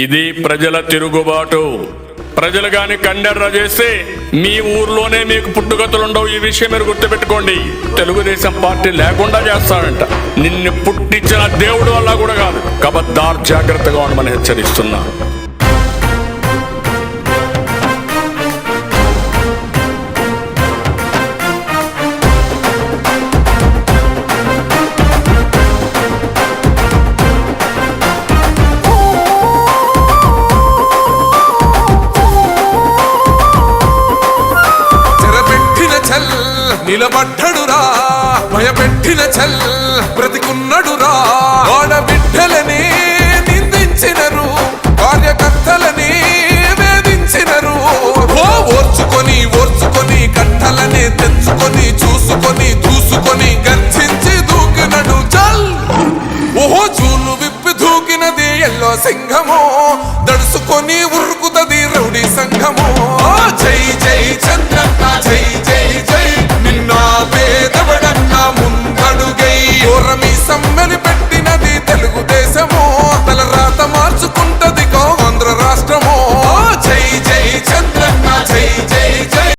ఇది ప్రజల తిరుగుబాటు. ప్రజలు గాని కండెర్ర చేస్తే మీ ఊర్లోనే మీకు పుట్టుగతులుండవు. ఈ విషయం మీరు గుర్తుపెట్టుకోండి. తెలుగుదేశం పార్టీ లేకుండా చేస్తాడంట. నిన్ను పుట్టించిన దేవుడు వల్ల కూడా కాదు. కబద్దార్, జాగ్రత్తగా ఉండమని హెచ్చరిస్తున్నా. నిలబడ్డడురా భయపెట్టిన చల్ బ్రతికున్నడురా. ఆడబిడ్డలని నిందించినరు, కార్యకర్తలని వేధించినరు. ఓర్చుకొని ఓర్చుకొని కట్టలనే తెచ్చుకొని చూసుకొని దూసుకొని గర్జించి దూకినడు చల్. ఓహో చూలు విప్పి దూకినది ఎల్లో సింహము, దడుసుకొని ఉరుకుతది రౌడీ సంఘము.